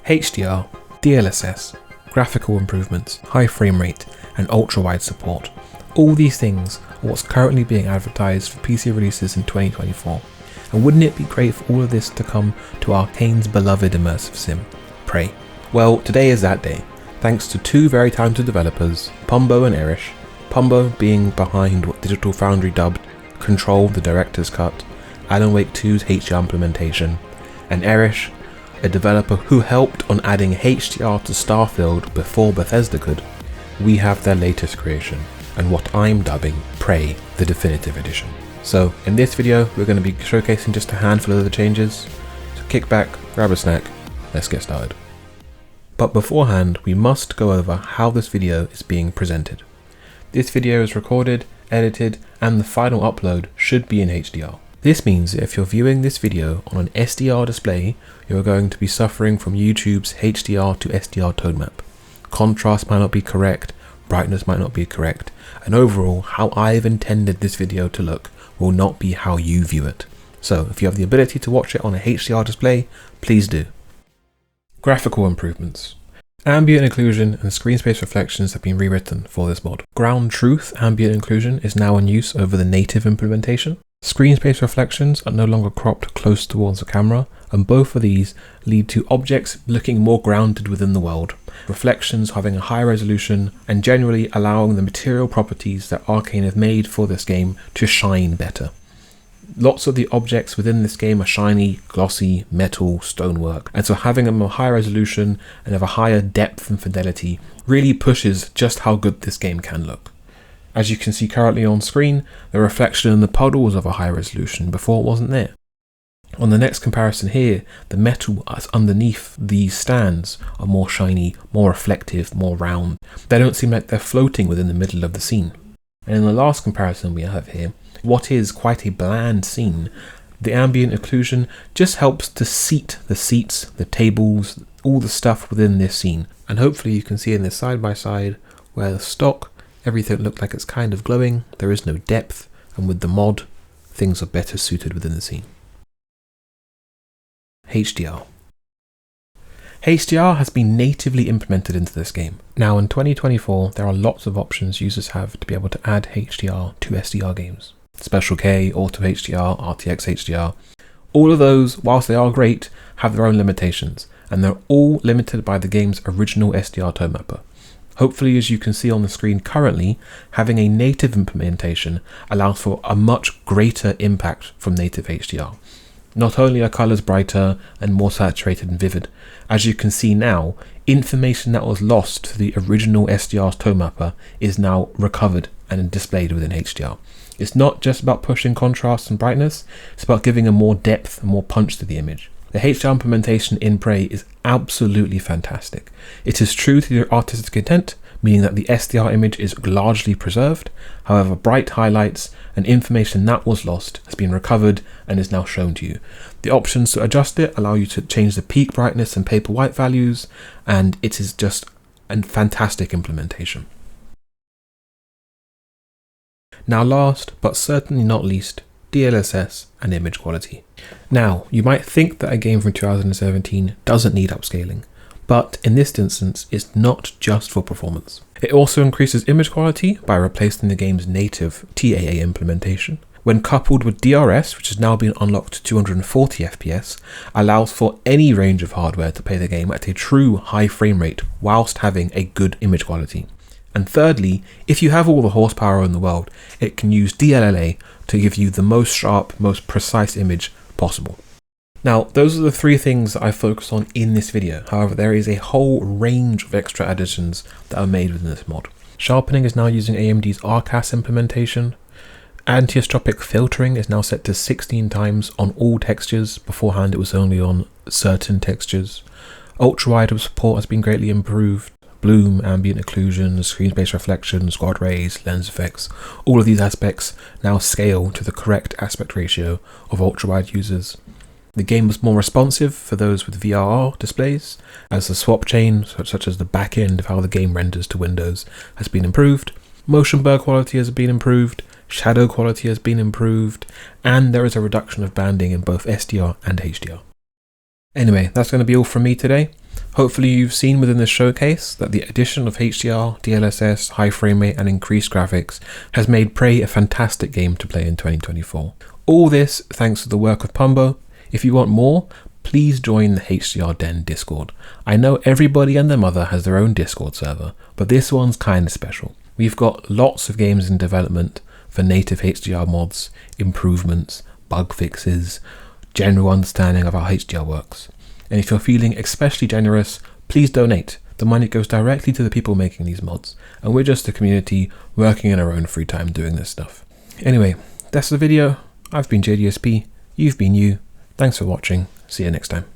HDR, DLSS, graphical improvements, high frame rate, and ultra-wide support. All these things are what's currently being advertised for PC releases in 2024. And wouldn't it be great for all of this to come to Arkane's beloved immersive sim, Prey? Well, today is that day, thanks to two very talented developers, Pumbo and Ersh. Pumbo being behind what Digital Foundry dubbed Control the Director's Cut, Alan Wake 2's HDR implementation, and Ersh, a developer who helped on adding HDR to Starfield before Bethesda could. We have their latest creation, and what I'm dubbing Prey, the Definitive Edition. So in this video, we're going to be showcasing just a handful of the changes. So kick back, grab a snack, let's get started. But beforehand, we must go over how this video is being presented. This video is recorded, edited, and the final upload should be in HDR. This means that if you're viewing this video on an SDR display, you're going to be suffering from YouTube's HDR to SDR tone map. Contrast might not be correct, brightness might not be correct, and overall, how I've intended this video to look will not be how you view it. So if you have the ability to watch it on a HDR display, please do. Graphical improvements. Ambient occlusion and screen space reflections have been rewritten for this mod. Ground truth ambient occlusion is now in use over the native implementation. Screen space reflections are no longer cropped close towards the camera, and both of these lead to objects looking more grounded within the world. Reflections having a higher resolution and generally allowing the material properties that Arkane have made for this game to shine better. Lots of the objects within this game are shiny, glossy, metal, stonework, and so having them a higher resolution and of a higher depth and fidelity really pushes just how good this game can look. As you can see currently on screen, the reflection in the puddle was of a high resolution before it wasn't there. On the next comparison here, the metal underneath these stands are more shiny, more reflective, more round. They don't seem like they're floating within the middle of the scene. And in the last comparison we have here, what is quite a bland scene, the ambient occlusion just helps to seat the seats, the tables, all the stuff within this scene. And hopefully you can see in this side by side where the stock, everything looked like it's kind of glowing, there is no depth, and with the mod, things are better suited within the scene. HDR. HDR has been natively implemented into this game. Now in 2024, there are lots of options users have to be able to add HDR to SDR games. Special K, Auto HDR, RTX HDR. All of those, whilst they are great, have their own limitations, and they're all limited by the game's original SDR tone mapper. Hopefully, as you can see on the screen currently, having a native implementation allows for a much greater impact from native HDR. Not only are colors brighter and more saturated and vivid, as you can see now, information that was lost to the original SDR's tone mapper is now recovered and displayed within HDR. It's not just about pushing contrast and brightness, it's about giving a more depth and more punch to the image. The HDR implementation in Prey is absolutely fantastic. It is true to the artistic intent, meaning that the SDR image is largely preserved. However, bright highlights and information that was lost has been recovered and is now shown to you. The options to adjust it allow you to change the peak brightness and paper white values, and it is just a fantastic implementation. Now last, but certainly not least, DLSS and image quality. Now, you might think that a game from 2017 doesn't need upscaling, but in this instance, it's not just for performance. It also increases image quality by replacing the game's native TAA implementation. When coupled with DRS, which has now been unlocked to 240 FPS, allows for any range of hardware to play the game at a true high frame rate whilst having a good image quality. And thirdly, if you have all the horsepower in the world, it can use DLLA to give you the most sharp, most precise image possible. Now, those are the three things that I focused on in this video. However, there is a whole range of extra additions that are made within this mod. Sharpening is now using AMD's Arkane implementation. Anisotropic filtering is now set to 16 times on all textures. Beforehand, it was only on certain textures. Ultrawide Support has been greatly improved. Bloom, ambient occlusion, screen space reflection, squad rays, lens effects, all of these aspects now scale to the correct aspect ratio of ultrawide users. The game was more responsive for those with VRR displays, as the swap chain, such as the back end of how the game renders to Windows, has been improved. Motion blur quality has been improved, shadow quality has been improved, and there is a reduction of banding in both SDR and HDR. Anyway, that's going to be all from me today. Hopefully you've seen within this showcase that the addition of HDR, DLSS, high frame rate and increased graphics has made Prey a fantastic game to play in 2024. All this thanks to the work of Pumbo. If you want more, please join the HDR Den Discord. I know everybody and their mother has their own Discord server, but this one's kind of special. We've got lots of games in development for native HDR mods, improvements, bug fixes, general understanding of how HDR works. And if you're feeling especially generous, please donate. The money goes directly to the people making these mods, and we're just a community working in our own free time doing this stuff. Anyway, that's the video. I've been JDSP, you've been you. Thanks for watching, see you next time.